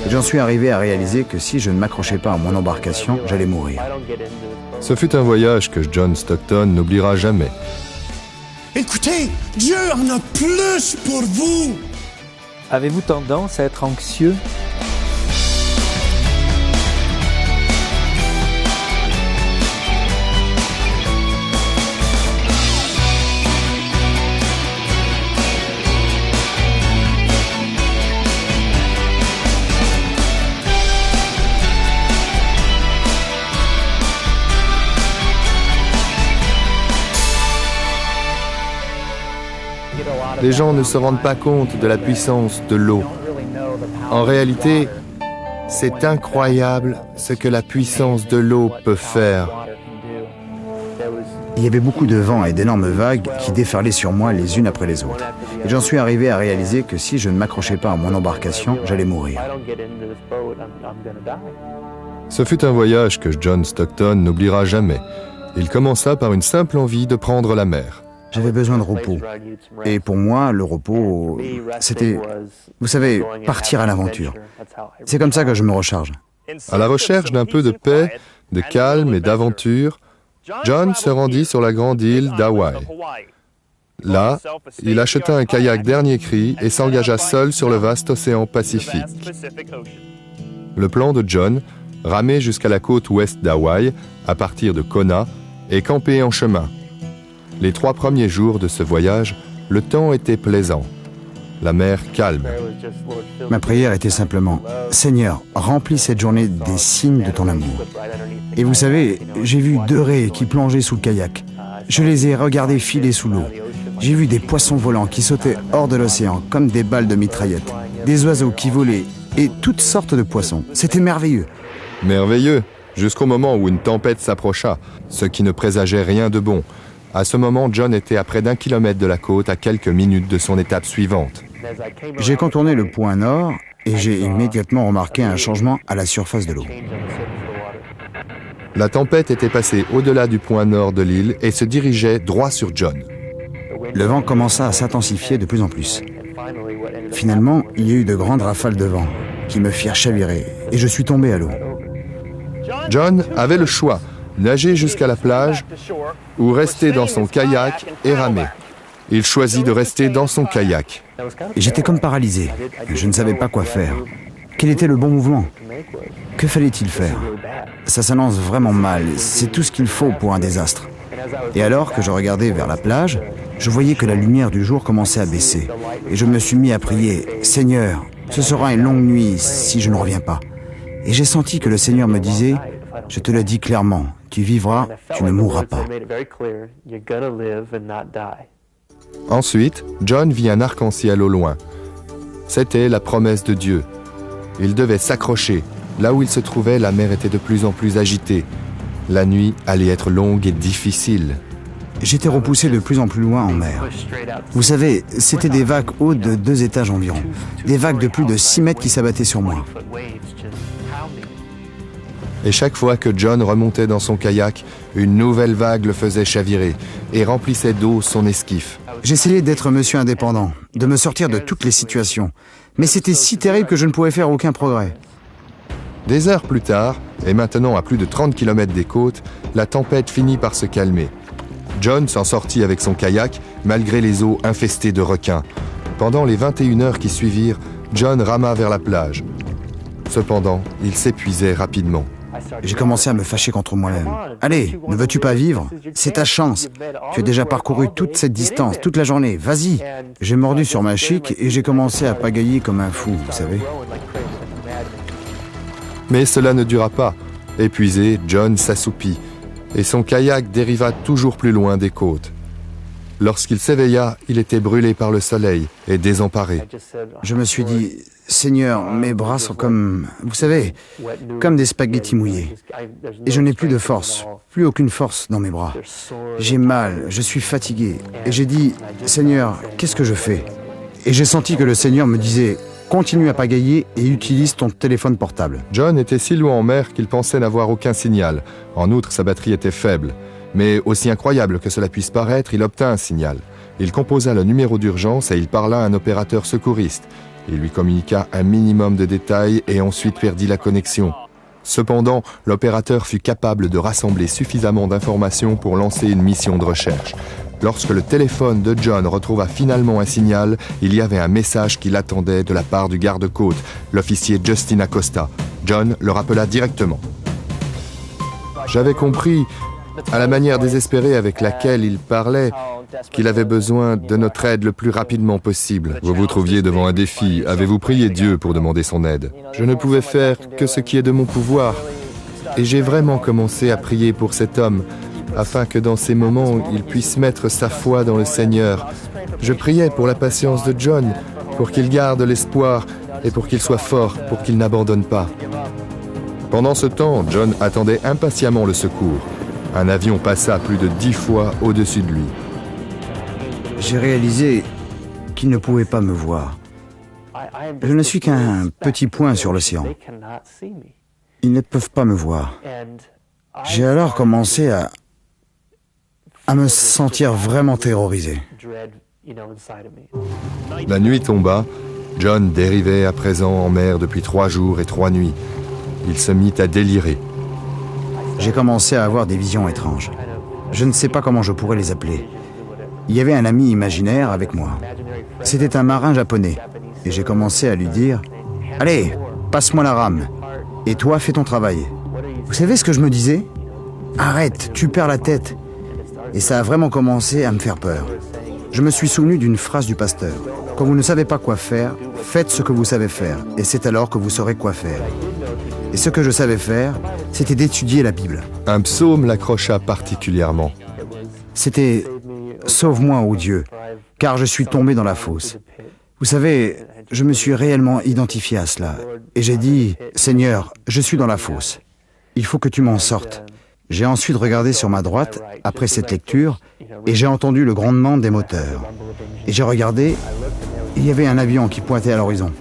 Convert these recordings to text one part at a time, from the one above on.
Et j'en suis arrivé à réaliser que si je ne m'accrochais pas à mon embarcation, j'allais mourir. Ce fut un voyage que John Stockton n'oubliera jamais. Écoutez, Dieu en a plus pour vous. Avez-vous tendance à être anxieux ? Les gens ne se rendent pas compte de la puissance de l'eau. En réalité, c'est incroyable ce que la puissance de l'eau peut faire. Il y avait beaucoup de vent et d'énormes vagues qui déferlaient sur moi les unes après les autres. Et j'en suis arrivé à réaliser que si je ne m'accrochais pas à mon embarcation, j'allais mourir. Ce fut un voyage que John Stockton n'oubliera jamais. Il commença par une simple envie de prendre la mer. J'avais besoin de repos. Et pour moi, le repos, c'était, vous savez, partir à l'aventure. C'est comme ça que je me recharge. À la recherche d'un peu de paix, de calme et d'aventure, John se rendit sur la grande île d'Hawaï. Là, il acheta un kayak dernier cri et s'engagea seul sur le vaste océan Pacifique. Le plan de John, ramer jusqu'à la côte ouest d'Hawaï, à partir de Kona, et camper en chemin. Les 3 premiers jours de ce voyage, le temps était plaisant, la mer calme. Ma prière était simplement « Seigneur, remplis cette journée des signes de ton amour. » Et vous savez, j'ai vu 2 raies qui plongeaient sous le kayak. Je les ai regardés filer sous l'eau. J'ai vu des poissons volants qui sautaient hors de l'océan comme des balles de mitraillette, des oiseaux qui volaient et toutes sortes de poissons. C'était merveilleux. Merveilleux, jusqu'au moment où une tempête s'approcha, ce qui ne présageait rien de bon. À ce moment, John était à près d'1 kilomètre de la côte, à quelques minutes de son étape suivante. J'ai contourné le point nord et j'ai immédiatement remarqué un changement à la surface de l'eau. La tempête était passée au-delà du point nord de l'île et se dirigeait droit sur John. Le vent commença à s'intensifier de plus en plus. Finalement, il y a eu de grandes rafales de vent qui me firent chavirer et je suis tombé à l'eau. John avait le choix, nager jusqu'à la plage ou rester dans son kayak et ramer. Il choisit de rester dans son kayak. J'étais comme paralysé. Je ne savais pas quoi faire. Quel était le bon mouvement? Que fallait-il faire? Ça s'annonce vraiment mal. C'est tout ce qu'il faut pour un désastre. Et alors que je regardais vers la plage, je voyais que la lumière du jour commençait à baisser. Et je me suis mis à prier, « Seigneur, ce sera une longue nuit si je ne reviens pas. » Et j'ai senti que le Seigneur me disait, « Je te le dis clairement, tu vivras, tu ne mourras pas. » Ensuite, John vit un arc-en-ciel au loin. C'était la promesse de Dieu. Il devait s'accrocher. Là où il se trouvait, la mer était de plus en plus agitée. La nuit allait être longue et difficile. J'étais repoussé de plus en plus loin en mer. Vous savez, c'était des vagues hautes de 2 étages environ. Des vagues de plus de 6 mètres qui s'abattaient sur moi. Et chaque fois que John remontait dans son kayak, une nouvelle vague le faisait chavirer et remplissait d'eau son esquif. J'essayais d'être monsieur indépendant, de me sortir de toutes les situations. Mais c'était si terrible que je ne pouvais faire aucun progrès. Des heures plus tard, et maintenant à plus de 30 km des côtes, la tempête finit par se calmer. John s'en sortit avec son kayak, malgré les eaux infestées de requins. Pendant les 21 heures qui suivirent, John rama vers la plage. Cependant, il s'épuisait rapidement. J'ai commencé à me fâcher contre moi-même. Allez, ne veux-tu pas vivre? C'est ta chance. Tu as déjà parcouru toute cette distance, toute la journée. Vas-y. J'ai mordu sur ma chique et j'ai commencé à pagailler comme un fou, vous savez. Mais cela ne dura pas. Épuisé, John s'assoupit et son kayak dériva toujours plus loin des côtes. Lorsqu'il s'éveilla, il était brûlé par le soleil et désemparé. Je me suis dit, Seigneur, mes bras sont comme, vous savez, comme des spaghettis mouillés. Et je n'ai plus de force, plus aucune force dans mes bras. J'ai mal, je suis fatigué. Et j'ai dit, Seigneur, qu'est-ce que je fais? Et j'ai senti que le Seigneur me disait, continue à pagailler et utilise ton téléphone portable. John était si loin en mer qu'il pensait n'avoir aucun signal. En outre, sa batterie était faible. Mais aussi incroyable que cela puisse paraître, il obtint un signal. Il composa le numéro d'urgence et il parla à un opérateur secouriste. Il lui communiqua un minimum de détails et ensuite perdit la connexion. Cependant, l'opérateur fut capable de rassembler suffisamment d'informations pour lancer une mission de recherche. Lorsque le téléphone de John retrouva finalement un signal, il y avait un message qui l'attendait de la part du garde-côte, l'officier Justin Acosta. John le rappela directement. J'avais compris, à la manière désespérée avec laquelle il parlait, qu'il avait besoin de notre aide le plus rapidement possible. Vous vous trouviez devant un défi. Avez-vous prié Dieu pour demander son aide? Je ne pouvais faire que ce qui est de mon pouvoir. Et j'ai vraiment commencé à prier pour cet homme, afin que dans ces moments, il puisse mettre sa foi dans le Seigneur. Je priais pour la patience de John, pour qu'il garde l'espoir et pour qu'il soit fort, pour qu'il n'abandonne pas. Pendant ce temps, John attendait impatiemment le secours. Un avion passa plus de 10 fois au-dessus de lui. J'ai réalisé qu'ils ne pouvaient pas me voir. Je ne suis qu'un petit point sur l'océan. Ils ne peuvent pas me voir. J'ai alors commencé à me sentir vraiment terrorisé. La nuit tomba. John dérivait à présent en mer depuis 3 jours et 3 nuits. Il se mit à délirer. J'ai commencé à avoir des visions étranges. Je ne sais pas comment je pourrais les appeler. Il y avait un ami imaginaire avec moi. C'était un marin japonais. Et j'ai commencé à lui dire « Allez, passe-moi la rame. Et toi, fais ton travail. » Vous savez ce que je me disais? « Arrête, tu perds la tête. » Et ça a vraiment commencé à me faire peur. Je me suis souvenu d'une phrase du pasteur. « Quand vous ne savez pas quoi faire, faites ce que vous savez faire. Et c'est alors que vous saurez quoi faire. » Et ce que je savais faire, c'était d'étudier la Bible. Un psaume l'accrocha particulièrement. C'était « Sauve-moi, ô Dieu, car je suis tombé dans la fosse. » Vous savez, je me suis réellement identifié à cela. Et j'ai dit « Seigneur, je suis dans la fosse. Il faut que tu m'en sortes. » J'ai ensuite regardé sur ma droite, après cette lecture, et j'ai entendu le grondement des moteurs. Et j'ai regardé, il y avait un avion qui pointait à l'horizon.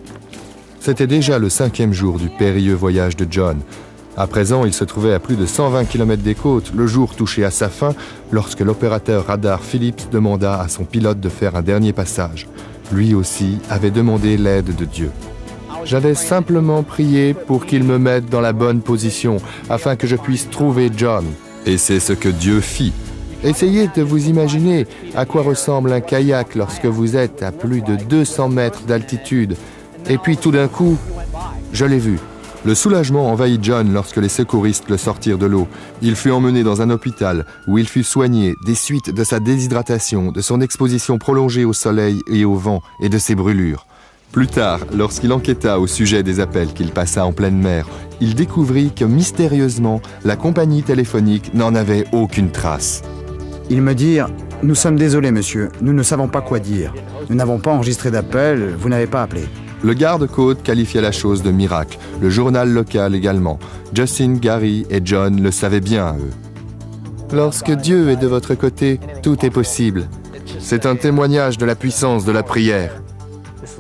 C'était déjà le 5e jour du périlleux voyage de John. À présent, il se trouvait à plus de 120 km des côtes, le jour touchait à sa fin, lorsque l'opérateur radar Phillips demanda à son pilote de faire un dernier passage. Lui aussi avait demandé l'aide de Dieu. J'avais simplement prié pour qu'il me mette dans la bonne position, afin que je puisse trouver John. Et c'est ce que Dieu fit. Essayez de vous imaginer à quoi ressemble un kayak lorsque vous êtes à plus de 200 mètres d'altitude. Et puis tout d'un coup, je l'ai vu. Le soulagement envahit John lorsque les secouristes le sortirent de l'eau. Il fut emmené dans un hôpital où il fut soigné des suites de sa déshydratation, de son exposition prolongée au soleil et au vent et de ses brûlures. Plus tard, lorsqu'il enquêta au sujet des appels qu'il passa en pleine mer, il découvrit que mystérieusement, la compagnie téléphonique n'en avait aucune trace. Ils me dirent « Nous sommes désolés, monsieur, nous ne savons pas quoi dire. Nous n'avons pas enregistré d'appel, vous n'avez pas appelé. » Le garde-côte qualifiait la chose de miracle, le journal local également. Justin, Gary et John le savaient bien, eux. Lorsque Dieu est de votre côté, tout est possible. C'est un témoignage de la puissance de la prière.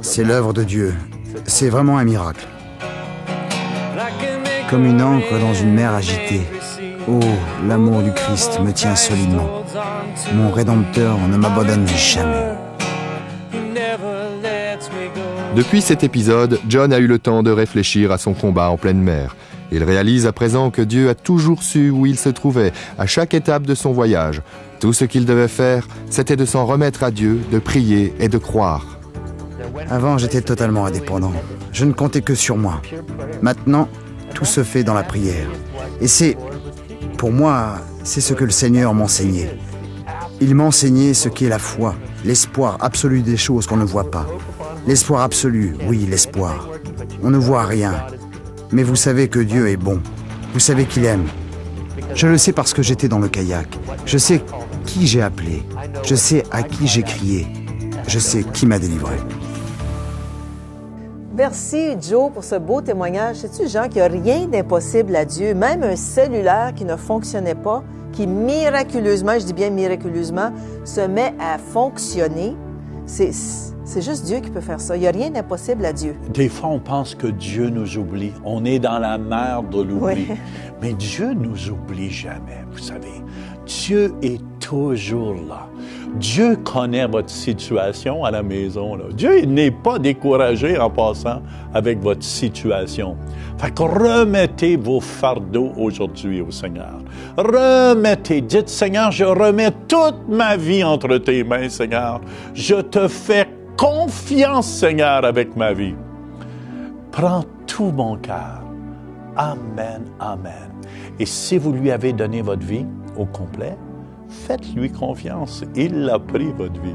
C'est l'œuvre de Dieu. C'est vraiment un miracle. Comme une ancre dans une mer agitée. Oh, l'amour du Christ me tient solidement. Mon Rédempteur ne m'abandonne jamais. Depuis cet épisode, John a eu le temps de réfléchir à son combat en pleine mer. Il réalise à présent que Dieu a toujours su où il se trouvait, à chaque étape de son voyage. Tout ce qu'il devait faire, c'était de s'en remettre à Dieu, de prier et de croire. Avant, j'étais totalement indépendant. Je ne comptais que sur moi. Maintenant, tout se fait dans la prière. Et pour moi, c'est ce que le Seigneur m'enseignait. Il m'enseignait ce qu'est la foi, l'espoir absolu des choses qu'on ne voit pas. L'espoir absolu, oui, l'espoir. On ne voit rien. Mais vous savez que Dieu est bon. Vous savez qu'il aime. Je le sais parce que j'étais dans le kayak. Je sais qui j'ai appelé. Je sais à qui j'ai crié. Je sais qui m'a délivré. Merci, Joe, pour ce beau témoignage. Sais-tu, Jean, qu'il n'y a rien d'impossible à Dieu, même un cellulaire qui ne fonctionnait pas, qui miraculeusement, je dis bien miraculeusement, se met à fonctionner. C'est juste Dieu qui peut faire ça. Il n'y a rien d'impossible à Dieu. Des fois, on pense que Dieu nous oublie. On est dans la mer de l'oubli. Oui. Mais Dieu nous oublie jamais, vous savez. Dieu est toujours là. Dieu connaît votre situation à la maison, là. Dieu n'est pas découragé en passant avec votre situation. Fait que remettez vos fardeaux aujourd'hui au Seigneur. Remettez, dites, Seigneur, je remets toute ma vie entre tes mains, Seigneur. Je te fais confiance, Seigneur, avec ma vie. Prends tout mon cœur. Amen, amen. Et si vous lui avez donné votre vie au complet, faites-lui confiance. Il a pris votre vie.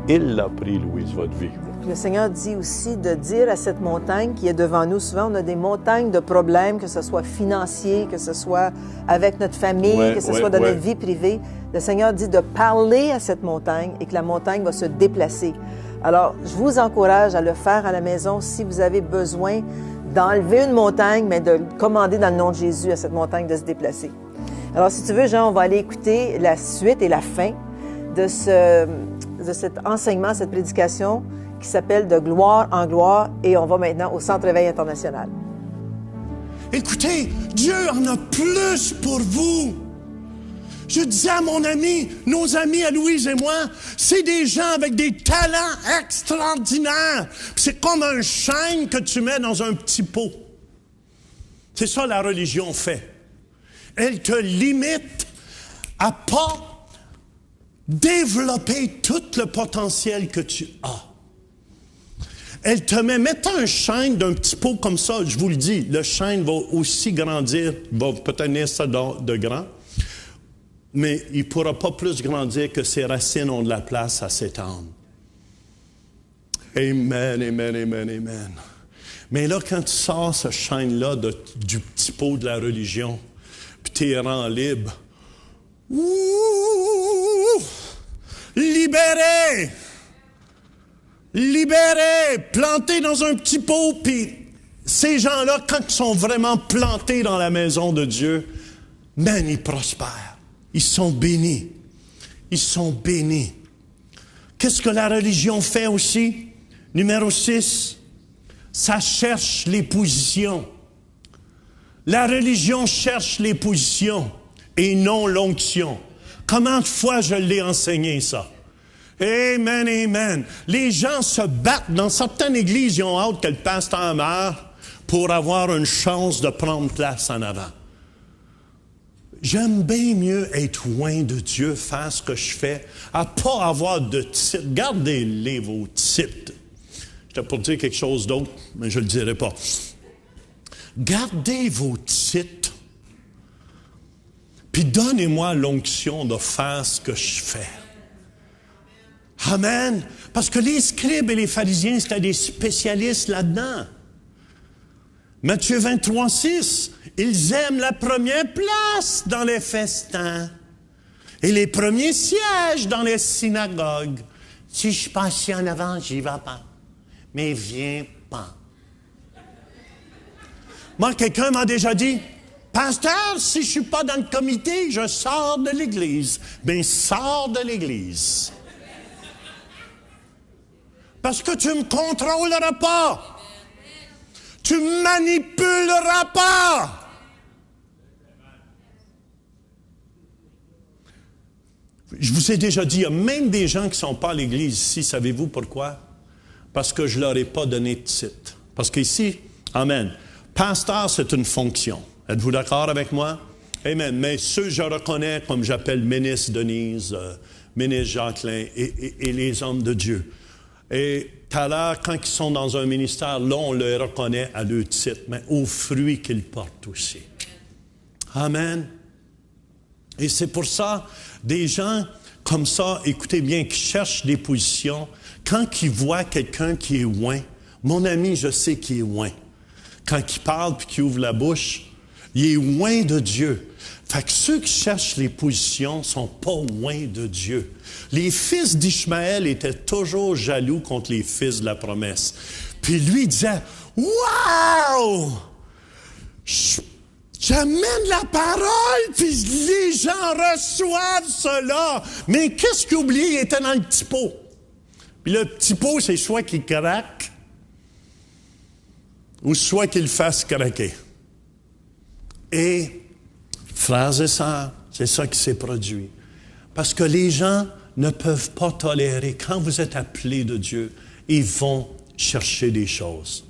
Il a pris, Louise, votre vie. Puis le Seigneur dit aussi de dire à cette montagne qui est devant nous. Souvent, on a des montagnes de problèmes, que ce soit financier, que ce soit avec notre famille, que ce soit dans notre vie privée. Le Seigneur dit de parler à cette montagne et que la montagne va se déplacer. Alors, je vous encourage à le faire à la maison si vous avez besoin d'enlever une montagne, mais de commander dans le nom de Jésus à cette montagne de se déplacer. Alors, si tu veux, Jean, on va aller écouter la suite et la fin de cet enseignement, cette prédication qui s'appelle « De gloire en gloire » et on va maintenant au Centre Éveil International. Écoutez, Dieu en a plus pour vous. Je disais à mon ami, nos amis à Louise et moi, c'est des gens avec des talents extraordinaires. C'est comme un chêne que tu mets dans un petit pot. C'est ça la religion fait. Elle te limite à pas développer tout le potentiel que tu as. Elle te mettez un chêne d'un petit pot comme ça, je vous le dis, le chêne va aussi grandir, va peut-être naître ça de grand, mais il ne pourra pas plus grandir que ses racines ont de la place à s'étendre. Amen, amen, amen, amen. Mais là, quand tu sors ce chêne-là du petit pot de la religion, puis tu es rend libre, libéré! Libérés, plantés dans un petit pot, puis ces gens-là, quand ils sont vraiment plantés dans la maison de Dieu, man, ils prospèrent. Ils sont bénis. Ils sont bénis. Qu'est-ce que la religion fait aussi? Numéro 6, ça cherche les positions. La religion cherche les positions et non l'onction. Combien de fois je l'ai enseigné, ça? Amen, amen. Les gens se battent. Dans certaines églises, ils ont hâte que le pasteur meure pour avoir une chance de prendre place en avant. J'aime bien mieux être loin de Dieu, faire ce que je fais, à pas avoir de titre. Gardez-les, vos titres. J'étais pour dire quelque chose d'autre, mais je ne le dirai pas. Gardez vos titres, puis donnez-moi l'onction de faire ce que je fais. Amen. Parce que les scribes et les pharisiens, c'était des spécialistes là-dedans. Matthieu 23, 6, ils aiment la première place dans les festins et les premiers sièges dans les synagogues. Si je passe en avant, j'y vais pas. Mais viens pas. Moi, quelqu'un m'a déjà dit, pasteur, si je suis pas dans le comité, je sors de l'église. Ben, sors de l'église. Parce que tu ne me contrôleras pas. Tu ne manipuleras pas. Je vous ai déjà dit, il y a même des gens qui ne sont pas à l'église ici. Savez-vous pourquoi? Parce que je ne leur ai pas donné de titre. Parce qu'ici, amen, pasteur, c'est une fonction. Êtes-vous d'accord avec moi? Amen. Mais ceux que je reconnais, comme j'appelle ministre Denise, ministre Jacqueline et les hommes de Dieu. Et tout à l'heure, quand ils sont dans un ministère, là, on les reconnaît à leur titre, mais aux fruits qu'ils portent aussi. Amen. Et c'est pour ça, des gens comme ça, écoutez bien, qui cherchent des positions, quand ils voient quelqu'un qui est loin, mon ami, je sais qu'il est loin. Quand il parle puis qu'il ouvre la bouche, il est loin de Dieu. Fait que ceux qui cherchent les positions sont pas loin de Dieu. Les fils d'Ishmaël étaient toujours jaloux contre les fils de la promesse. Puis lui, il disait, « Wow! J'amène la parole, puis les gens reçoivent cela. » Mais qu'est-ce qu'il oubliait? Il était dans le petit pot. Puis le petit pot, c'est soit qu'il craque, ou soit qu'il le fasse craquer. Et, frères et sœurs, C'est ça qui s'est produit. Parce que les gens ne peuvent pas tolérer. Quand vous êtes appelés de Dieu, ils vont chercher des choses.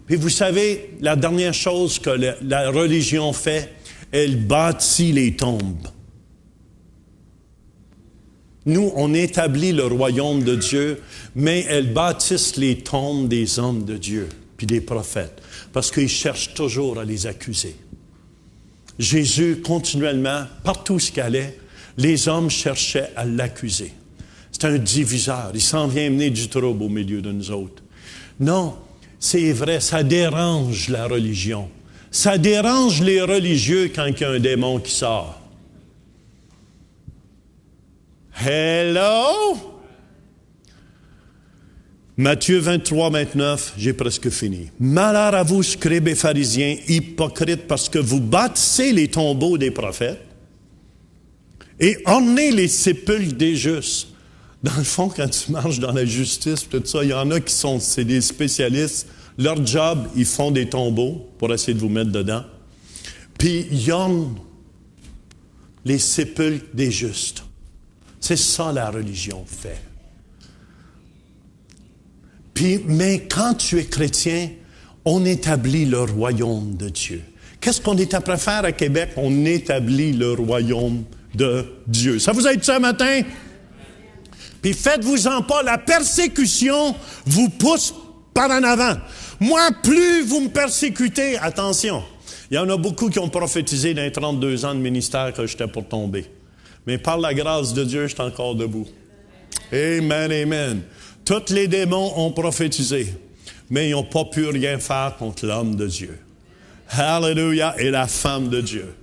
Puis vous savez, la dernière chose que la religion fait, elle bâtit les tombes. Nous, on établit le royaume de Dieu, mais elles bâtissent les tombes des hommes de Dieu, puis des prophètes, parce qu'ils cherchent toujours à les accuser. Jésus, continuellement, partout où il allait, les hommes cherchaient à l'accuser. C'est un diviseur. Il s'en vient mener du trouble au milieu de nous autres. Non, c'est vrai, ça dérange la religion. Ça dérange les religieux quand il y a un démon qui sort. Hello? Matthieu 23, 29, j'ai presque fini. Malheur à vous, scribes et pharisiens, hypocrites, parce que vous bâtissez les tombeaux des prophètes et ornez les sépulcres des justes. Dans le fond, quand tu marches dans la justice, tout ça, il y en a qui c'est des spécialistes. Leur job, ils font des tombeaux pour essayer de vous mettre dedans. Puis ils ornent les sépulcres des justes. C'est ça la religion fait. Mais quand tu es chrétien, on établit le royaume de Dieu. Qu'est-ce qu'on est après faire à Québec? On établit le royaume de Dieu. Ça vous aide ça matin? Puis faites-vous-en pas, la persécution vous pousse par en avant. Moi, plus vous me persécutez, attention, il y en a beaucoup qui ont prophétisé dans les 32 ans de ministère que j'étais pour tomber. Mais par la grâce de Dieu, je suis encore debout. Amen, amen. Tous les démons ont prophétisé, mais ils n'ont pas pu rien faire contre l'homme de Dieu. Hallelujah, et la femme de Dieu.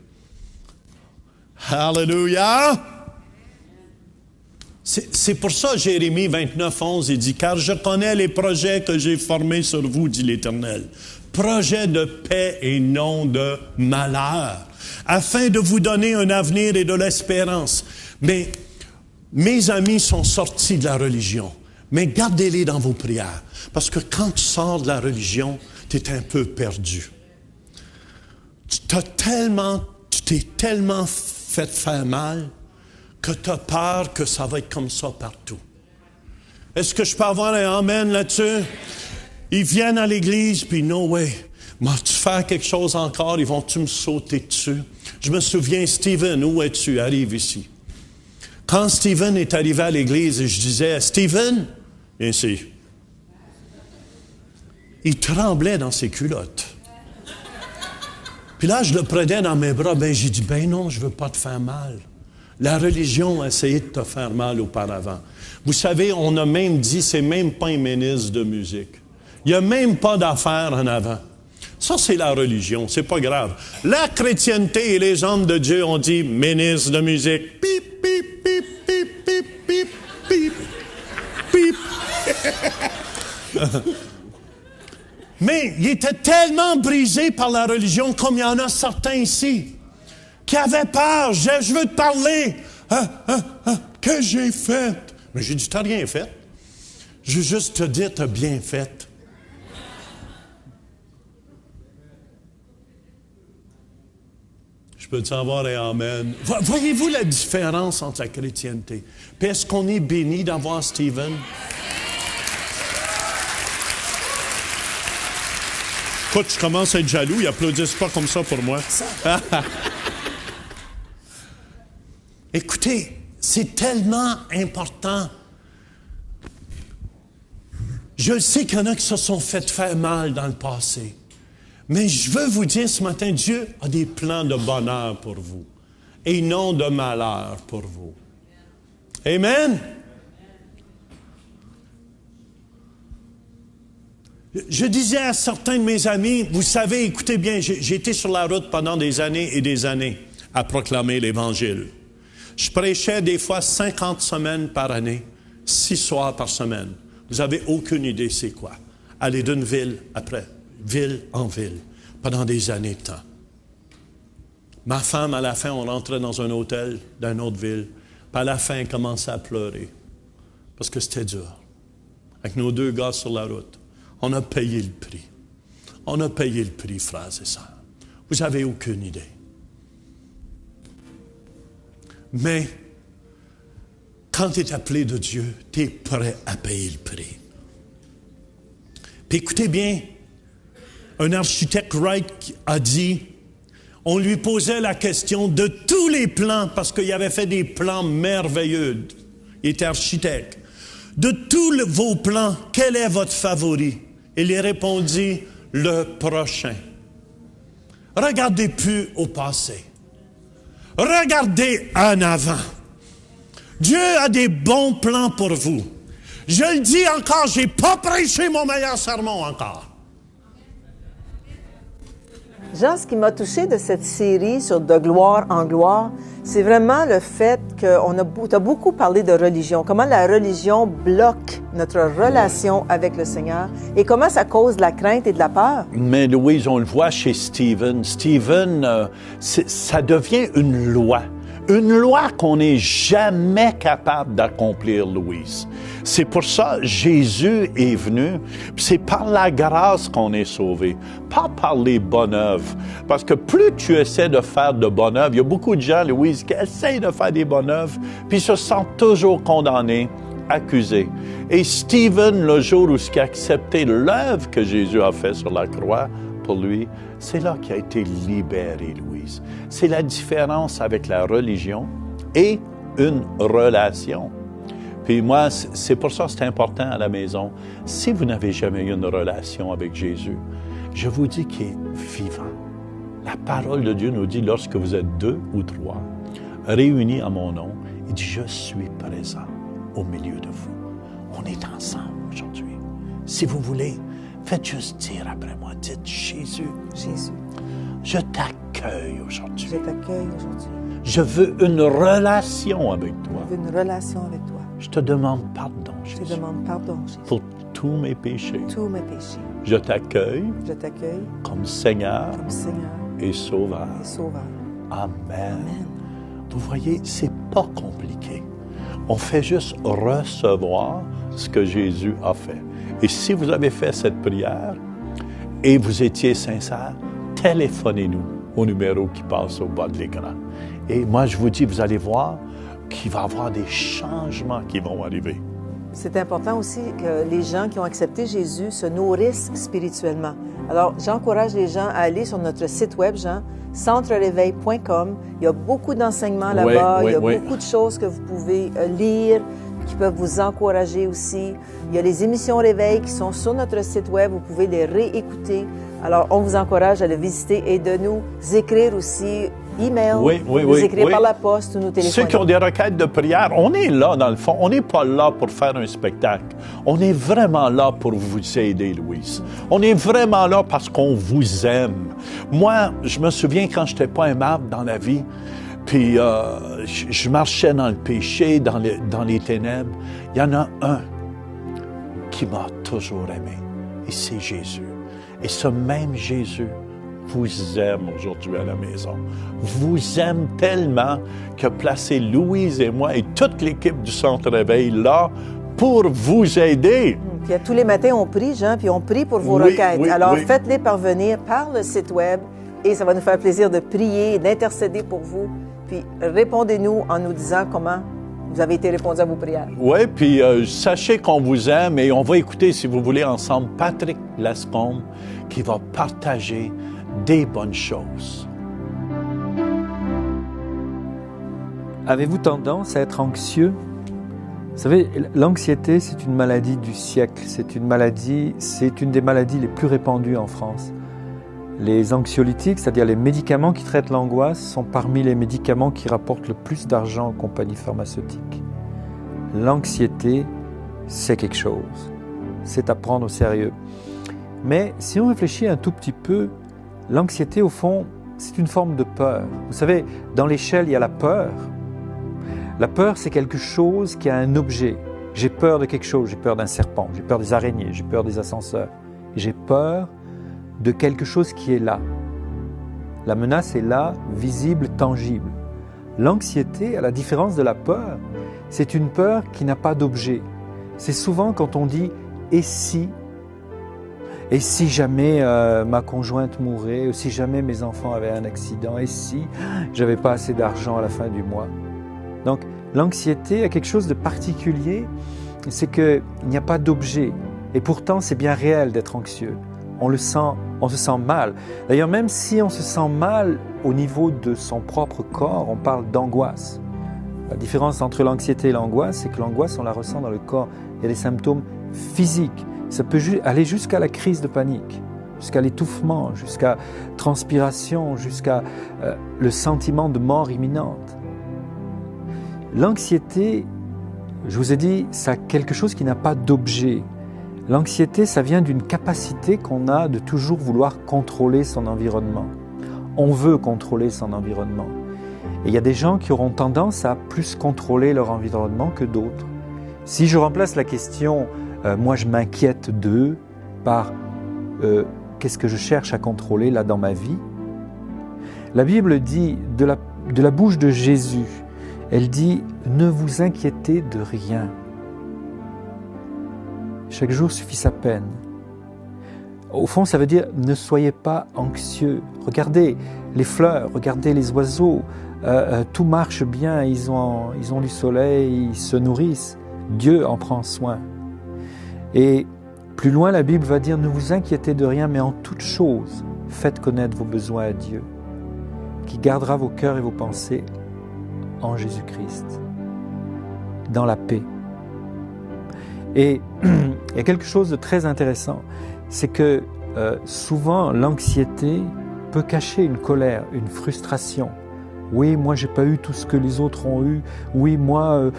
Hallelujah! C'est pour ça, Jérémie 29, 11, il dit, « Car je connais les projets que j'ai formés sur vous, dit l'Éternel, projets de paix et non de malheur, afin de vous donner un avenir et de l'espérance. » Mais mes amis sont sortis de la religion, mais gardez-les dans vos prières, parce que quand tu sors de la religion, tu es un peu perdu. Tu t'es tellement fait faire mal, que tu as peur que ça va être comme ça partout. Est-ce que je peux avoir un amen là-dessus? Ils viennent à l'église, puis no way. Vas-tu faire quelque chose encore? Ils vont-tu me sauter dessus? Je me souviens, Stephen, où es-tu? Arrive ici. Quand Stephen est arrivé à l'église, je disais, Stephen, viens ici. Il tremblait dans ses culottes. Puis là, je le prenais dans mes bras, j'ai dit, non, je veux pas te faire mal. La religion a essayé de te faire mal auparavant. Vous savez, on a même dit, c'est même pas un ministre de musique. Il n'y a même pas d'affaires en avant. Ça, c'est la religion, c'est pas grave. La chrétienté et les hommes de Dieu ont dit, ministre de musique, pip, pip, pip, pip, pip, pip, pip, pip. Mais il était tellement brisé par la religion, comme il y en a certains ici, qui avaient peur. Je veux te parler. Que j'ai fait? Mais j'ai dit, t'as rien fait. Je veux juste te dire, t'as bien fait. Je peux te savoir et amen. Voyez-vous la différence entre la chrétienté? Puis est-ce qu'on est béni d'avoir Stephen? Écoute, je commence à être jaloux. Ils applaudissent pas comme ça pour moi. Écoutez, c'est tellement important. Je sais qu'il y en a qui se sont fait faire mal dans le passé. Mais je veux vous dire ce matin, Dieu a des plans de bonheur pour vous et non de malheur pour vous. Amen? Je disais à certains de mes amis, vous savez, écoutez bien, j'ai été sur la route pendant des années et des années à proclamer l'Évangile. Je prêchais des fois 50 semaines par année, 6 soirs par semaine. Vous n'avez aucune idée c'est quoi. Aller d'une ville après ville en ville, pendant des années de temps. Ma femme, à la fin, on rentrait dans un hôtel d'une autre ville, puis à la fin, elle commençait à pleurer, parce que c'était dur. Avec nos 2 gars sur la route. On a payé le prix. On a payé le prix, frères et sœurs. Vous n'avez aucune idée. Mais quand tu es appelé de Dieu, tu es prêt à payer le prix. Puis écoutez bien, un architecte Wright a dit, on lui posait la question de tous les plans, parce qu'il avait fait des plans merveilleux. Il était architecte. De tous vos plans, quel est votre favori? Il répondit, le prochain. Regardez plus au passé. Regardez en avant. Dieu a des bons plans pour vous. Je le dis encore, je n'ai pas prêché mon meilleur sermon encore. Jean, ce qui m'a touché de cette série sur De gloire en gloire, c'est vraiment le fait que tu as beaucoup parlé de religion, comment la religion bloque notre relation avec le Seigneur et comment ça cause de la crainte et de la peur. Mais Louise, on le voit chez Stephen. Stephen, ça devient une loi. Une loi qu'on n'est jamais capable d'accomplir, Louise. C'est pour ça que Jésus est venu. C'est par la grâce qu'on est sauvé, pas par les bonnes œuvres. Parce que plus tu essaies de faire de bonnes œuvres, il y a beaucoup de gens, Louise, qui essayent de faire des bonnes œuvres, puis se sentent toujours condamnés, accusés. Et Stephen, le jour où il a accepté l'œuvre que Jésus a faite sur la croix pour lui, c'est là qu'il a été libéré, Louise. C'est la différence avec la religion et une relation. Puis moi, c'est pour ça que c'est important à la maison. Si vous n'avez jamais eu une relation avec Jésus, je vous dis qu'il est vivant. La parole de Dieu nous dit, lorsque vous êtes 2 ou 3, réunis en mon nom, il dit, je suis présent au milieu de vous. On est ensemble aujourd'hui. Si vous voulez, faites juste dire après moi, dites Jésus. Jésus. Je t'accueille aujourd'hui. Je t'accueille aujourd'hui. Je veux une relation avec toi. Je veux une relation avec toi. Je te demande pardon, Jésus. Je te demande pardon, Jésus. Pour tous mes péchés. Tous mes péchés. Je t'accueille. Je t'accueille. Comme Seigneur. Comme Seigneur. Et Sauveur. Et Sauveur. Amen. Amen. Vous voyez, c'est pas compliqué. On fait juste recevoir ce que Jésus a fait. Et si vous avez fait cette prière et vous étiez sincère, téléphonez-nous au numéro qui passe au bas de l'écran. Et moi, je vous dis, vous allez voir qu'il va y avoir des changements qui vont arriver. C'est important aussi que les gens qui ont accepté Jésus se nourrissent spirituellement. Alors, j'encourage les gens à aller sur notre site web, Jean, centreréveil.com. Il y a beaucoup d'enseignements là-bas, il y a beaucoup de choses que vous pouvez lire, qui peuvent vous encourager aussi. Il y a les émissions Réveil qui sont sur notre site web, vous pouvez les réécouter. Alors, on vous encourage à le visiter et de nous écrire aussi, email, nous écrire par la poste ou nous téléphoner. Ceux qui ont des requêtes de prière, on est là dans le fond. On n'est pas là pour faire un spectacle. On est vraiment là pour vous aider, Louise. On est vraiment là parce qu'on vous aime. Moi, je me souviens quand je n'étais pas aimable dans la vie, puis je marchais dans le péché, dans les ténèbres. Il y en a un qui m'a toujours aimé, et c'est Jésus. Et ce même Jésus vous aime aujourd'hui à la maison. Vous aime tellement qu'il a placé Louise et moi et toute l'équipe du Centre Réveil là pour vous aider. Puis tous les matins, on prie, Jean, puis on prie pour vos requêtes. Alors, faites-les parvenir par le site web et ça va nous faire plaisir de prier et d'intercéder pour vous. Puis répondez-nous en nous disant comment vous avez été répondu à vos prières. Oui, puis sachez qu'on vous aime et on va écouter, si vous voulez, ensemble Patrick Lascombe qui va partager des bonnes choses. Avez-vous tendance à être anxieux? Vous savez, l'anxiété, c'est une maladie du siècle. C'est une des maladies les plus répandues en France. Les anxiolytiques, c'est-à-dire les médicaments qui traitent l'angoisse, sont parmi les médicaments qui rapportent le plus d'argent aux compagnies pharmaceutiques. L'anxiété, c'est quelque chose. C'est à prendre au sérieux. Mais si on réfléchit un tout petit peu, l'anxiété, au fond, c'est une forme de peur. Vous savez, dans l'échelle, il y a la peur. La peur, c'est quelque chose qui a un objet. J'ai peur de quelque chose, j'ai peur d'un serpent, j'ai peur des araignées, j'ai peur des ascenseurs. J'ai peur de quelque chose qui est là. La menace est là, visible, tangible. L'anxiété, à la différence de la peur, c'est une peur qui n'a pas d'objet. C'est souvent quand on dit « et si ?» Et si jamais ma conjointe mourait, ou si jamais mes enfants avaient un accident, et si j'avais pas assez d'argent à la fin du mois. Donc l'anxiété a quelque chose de particulier, c'est qu'il n'y a pas d'objet. Et pourtant, c'est bien réel d'être anxieux. On se sent mal. D'ailleurs, même si on se sent mal au niveau de son propre corps, on parle d'angoisse. La différence entre l'anxiété et l'angoisse, c'est que l'angoisse, on la ressent dans le corps. Il y a des symptômes physiques. Ça peut aller jusqu'à la crise de panique, jusqu'à l'étouffement, jusqu'à transpiration, jusqu'à le sentiment de mort imminente. L'anxiété, je vous ai dit, ça a quelque chose qui n'a pas d'objet. L'anxiété, ça vient d'une capacité qu'on a de toujours vouloir contrôler son environnement. On veut contrôler son environnement. Et il y a des gens qui auront tendance à plus contrôler leur environnement que d'autres. Si je remplace la question « moi je m'inquiète d'eux » par « qu'est-ce que je cherche à contrôler là dans ma vie ?» La Bible dit, de la bouche de Jésus, elle dit « ne vous inquiétez de rien ». Chaque jour suffit sa peine. Au fond, ça veut dire « ne soyez pas anxieux ». Regardez les fleurs, regardez les oiseaux, tout marche bien, ils ont du soleil, ils se nourrissent. Dieu en prend soin. Et plus loin, la Bible va dire « ne vous inquiétez de rien, mais en toute chose, faites connaître vos besoins à Dieu, qui gardera vos cœurs et vos pensées en Jésus-Christ, dans la paix. » Et il y a quelque chose de très intéressant, c'est que souvent l'anxiété peut cacher une colère, une frustration. Oui, moi j'ai pas eu tout ce que les autres ont eu. Oui, moi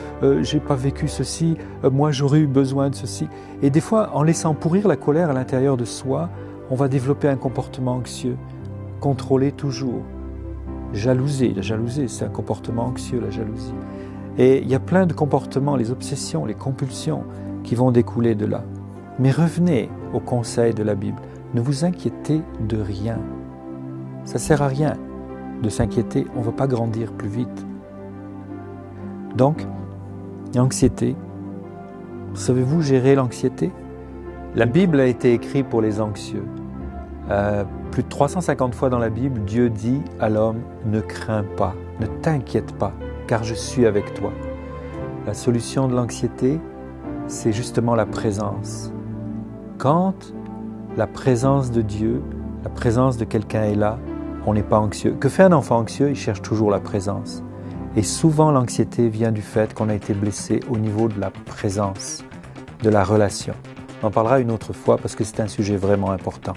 j'ai pas vécu ceci. Moi j'aurais eu besoin de ceci. Et des fois, en laissant pourrir la colère à l'intérieur de soi, on va développer un comportement anxieux, contrôler toujours. Jalouser, la jalousie, c'est un comportement anxieux, la jalousie. Et il y a plein de comportements, les obsessions, les compulsions qui vont découler de là. Mais revenez au conseil de la Bible. Ne vous inquiétez de rien. Ça ne sert à rien de s'inquiéter, on ne va pas grandir plus vite. Donc, l'anxiété. Savez-vous gérer l'anxiété? La Bible a été écrite pour les anxieux. Plus de 350 fois dans la Bible, Dieu dit à l'homme « Ne crains pas, ne t'inquiète pas, car je suis avec toi. » La solution de l'anxiété, c'est justement la présence. Quand la présence de Dieu, la présence de quelqu'un est là, on n'est pas anxieux. Que fait un enfant anxieux? Il cherche toujours la présence. Et souvent, l'anxiété vient du fait qu'on a été blessé au niveau de la présence, de la relation. On en parlera une autre fois parce que c'est un sujet vraiment important.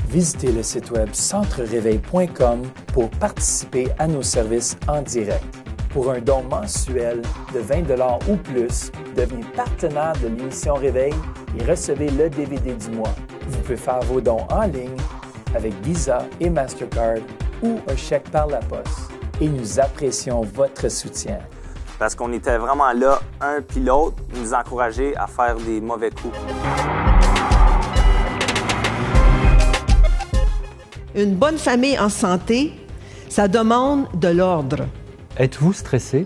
Visitez le site web centrereveil.com pour participer à nos services en direct. Pour un don mensuel de 20 $ ou plus, devenez partenaire de l'émission Réveil et recevez le DVD du mois. Vous pouvez faire vos dons en ligne avec Visa et Mastercard ou un chèque par la poste. Et nous apprécions votre soutien. Parce qu'on était vraiment là, un puis l'autre, nous encourager à faire des mauvais coups. Une bonne famille en santé, ça demande de l'ordre. Êtes-vous stressé?